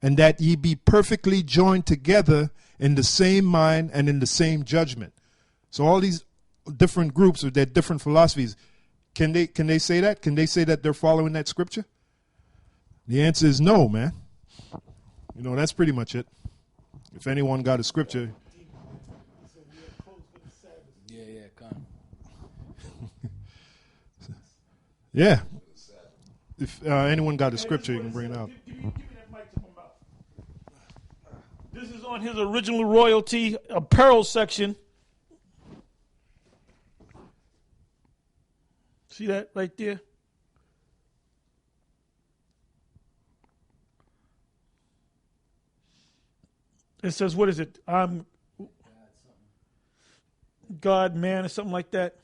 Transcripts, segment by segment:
and that ye be perfectly joined together in the same mind and in the same judgment. So all these different groups with their different philosophies, can they say that? Can they say that they're following that scripture? The answer is no, man. You know, that's pretty much it. If anyone got a scripture. Yeah. If anyone got a scripture, you can bring it out. Give me that mic to my mouth. This is on his original royalty apparel section. See that right there? It says, what is it? I'm God, man, or something like that.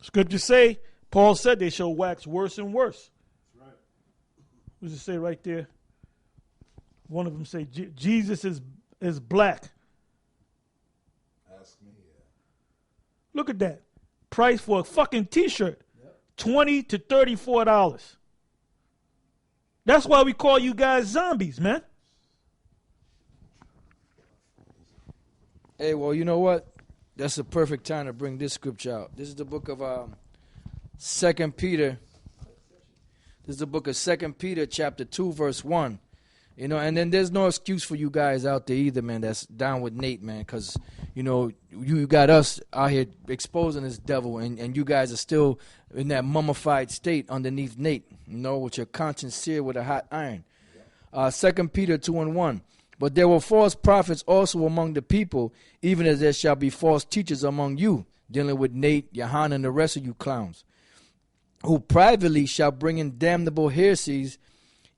Scriptures say, Paul said they shall wax worse and worse. That's right. What does it say right there? One of them say, Jesus is black. Ask me, yeah. Look at that. Price for a fucking t-shirt. Yep. $20 to $34. That's why we call you guys zombies, man. Hey, well, you know what? That's the perfect time to bring this scripture out. This is the book of 2 Peter. This is the book of 2 Peter chapter 2, verse 1. You know, and then there's no excuse for you guys out there either, man, that's down with Nate, man, because, you know, you got us out here exposing this devil, and you guys are still in that mummified state underneath Nate, you know, with your conscience seared with a hot iron. 2 Peter 2 and 1. But there were false prophets also among the people, even as there shall be false teachers among you, dealing with Nate, Johanna, and the rest of you clowns, who privately shall bring in damnable heresies,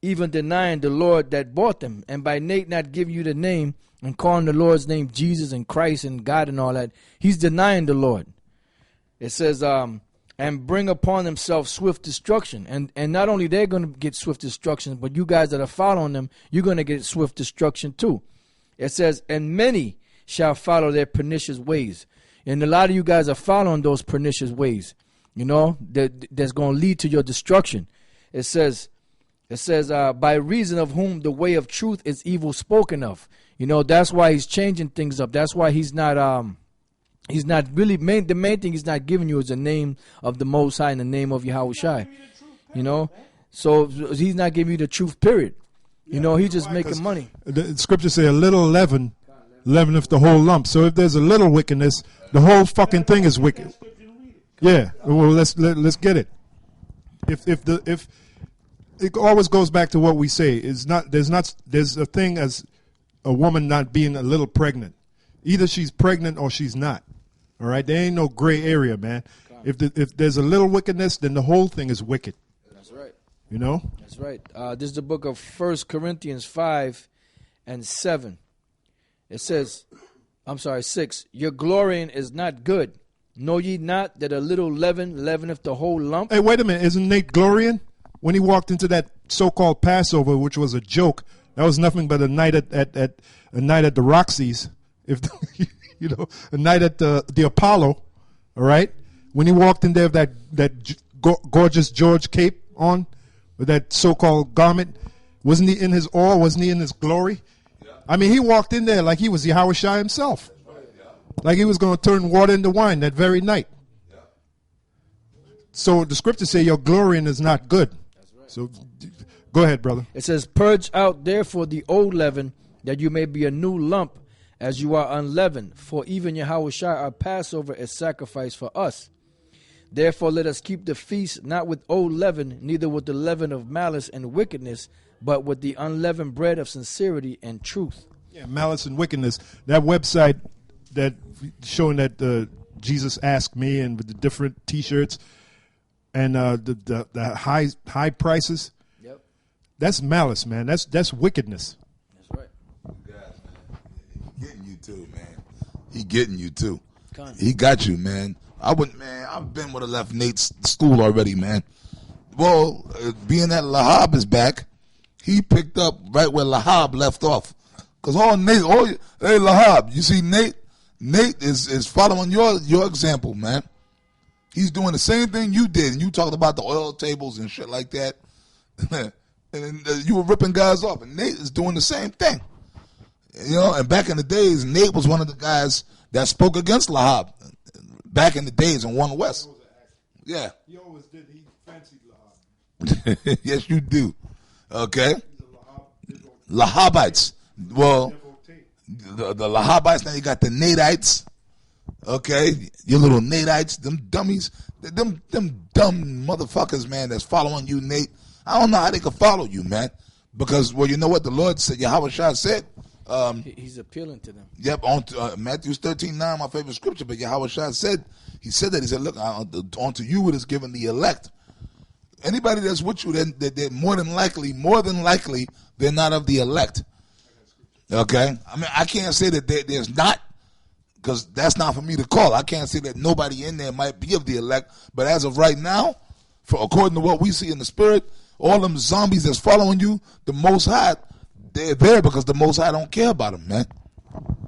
even denying the Lord that bought them, and by Nate not giving you the name and calling the Lord's name Jesus and Christ and God and all that, he's denying the Lord. It says, and bring upon themselves swift destruction. And not only they're going to get swift destruction, but you guys that are following them, you're going to get swift destruction too. It says, and many shall follow their pernicious ways. And a lot of you guys are following those pernicious ways, you know, that's going to lead to your destruction. It says, by reason of whom the way of truth is evil spoken of. You know, that's why he's changing things up. That's why he's not really, the main thing he's not giving you is the name of the Most High and the name of Yahweh Shai. You know, so he's not giving you the truth, period. You know, he's just making money. The scriptures say a little leaven leaveneth the whole lump. So if there's a little wickedness, the whole fucking thing is wicked. Yeah, well, let's get it. If it always goes back to what we say. There's a thing as a woman not being a little pregnant. Either she's pregnant or she's not. All right, there ain't no gray area, man. If there's a little wickedness, then the whole thing is wicked. That's right. You know. That's right. This is the book of 1 Corinthians 5 and 7. It says, 6. Your glorying is not good. Know ye not that a little leaven leaveneth the whole lump? Hey, wait a minute. Isn't Nate glorying? When he walked into that so-called Passover, which was a joke, that was nothing but a night at the Roxy's, if you know, a night at the Apollo. All right, when he walked in there with that gorgeous George cape on, with that so-called garment, wasn't he in his awe? Wasn't he in his glory? Yeah. I mean, he walked in there like he was Yahweh Shai himself, like he was going to turn water into wine that very night. Yeah. So the scriptures say your glorying is not good. So go ahead, brother. It says, purge out therefore the old leaven, that you may be a new lump, as you are unleavened. For even Yahweh Shai, our Passover, is sacrificed for us. Therefore let us keep the feast not with old leaven, neither with the leaven of malice and wickedness, but with the unleavened bread of sincerity and truth. Yeah, malice and wickedness. That website that showing that Jesus asked me, and with the different T-shirts and the high prices. Yep. That's malice, man. That's wickedness. That's right. You guys, man, he getting you too, man. He getting you too. He got you, man. I've been with a left Nate's school already, man. Well, being that Lahab is back, he picked up right where Lahab left off. Cause hey Lahab, you see Nate is following your example, man. He's doing the same thing you did, and you talked about the oil tables and shit like that. And you were ripping guys off, and Nate is doing the same thing. You know, and back in the days, Nate was one of the guys that spoke against Lahab. Back in the days in One West. Yeah. He always did. He fancied Lahab. Yes, you do. Okay. Lahabites. Well, the Lahabites, now you got the Nadites. Okay. Your little Nadites, them dummies. Them dumb motherfuckers, man, that's following you, Nate. I don't know how they could follow you, man. Because, well, you know what the Lord said, Yahweh Shah said? He's appealing to them. Yep, on Matthew 13:9, my favorite scripture. But Yahweh Shah said, he said, look, unto you it is given the elect. Anybody that's with you, they're more than likely, they're not of the elect. Okay? I mean, I can't say that there's not, because that's not for me to call. I can't say that nobody in there might be of the elect. But as of right now, according to what we see in the spirit, all them zombies that's following you, the Most High, they're there because the Most High don't care about them, man.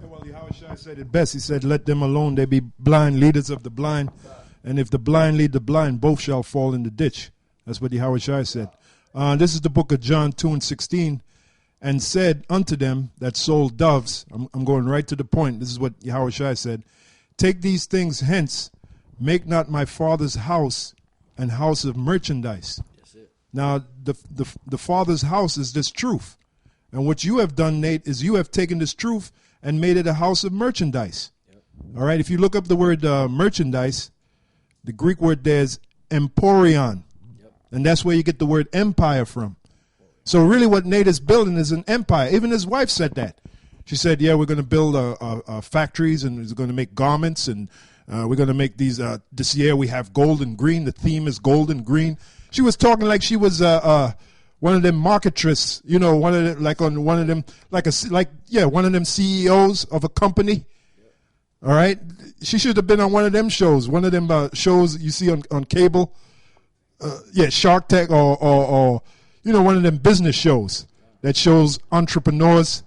Well, Yahweh Shai said it best. He said, let them alone. They be blind leaders of the blind. And if the blind lead the blind, both shall fall in the ditch. That's what Yahweh Shai said. This is the book of John 2:16. And said unto them that sold doves, I'm going right to the point. This is what Yahweh Shai said. Take these things hence. Make not my Father's house an house of merchandise. Now, the Father's house is this truth. And what you have done, Nate, is you have taken this truth and made it a house of merchandise. Yep. All right, if you look up the word merchandise, the Greek word there is emporion. Yep. And that's where you get the word empire from. So really what Nate is building is an empire. Even his wife said that. She said, yeah, we're going to build factories and we're going to make garments and we're going to make these, this year we have gold and green. The theme is gold and green. She was talking like she was one of them marketresses, you know, one of them, like on one of them, one of them CEOs of a company. All right, she should have been on one of them shows, one of them shows you see on cable. Shark Tank or you know, one of them business shows that shows entrepreneurship,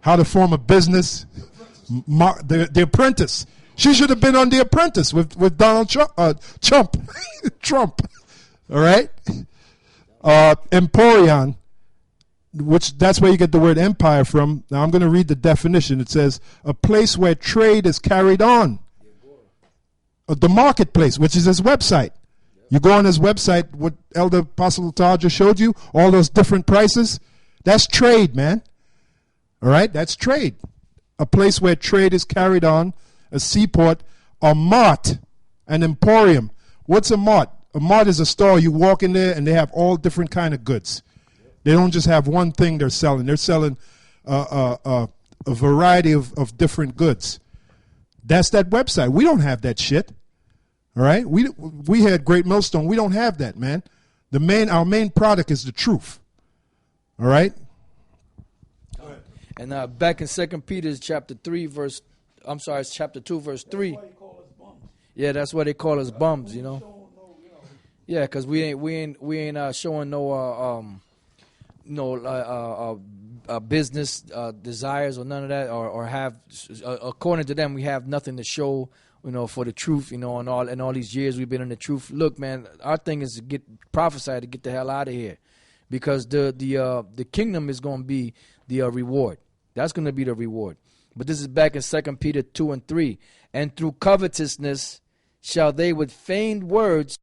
how to form a business. The Apprentice. She should have been on The Apprentice with Donald Trump. Trump. All right? Emporion, which that's where you get the word empire from. Now I'm going to read the definition. It says, a place where trade is carried on. The marketplace, which is his website. You go on his website, what Elder Apostle Tal just showed you, all those different prices. That's trade, man. All right? That's trade. A place where trade is carried on, a seaport, a mart, an emporium. What's a mart? A mart is a store. You walk in there and they have all different kind of goods. They don't just have one thing they're selling. They're selling a variety of different goods. That's that website. We don't have that shit. All right? We had Great Millstone. We don't have that, man. Our main product is the truth. All right? And back in 2 Peter chapter 2, verse 3. Yeah, that's why they call us bums, you know. Yeah, because we ain't showing no business desires or none of that, or have according to them we have nothing to show, you know, for the truth, you know, and all these years we've been in the truth. Look, man, our thing is to get prophesied to get the hell out of here, because the kingdom is going to be the reward. That's going to be the reward. But this is back in 2 Peter 2 and 3. And through covetousness shall they with feigned words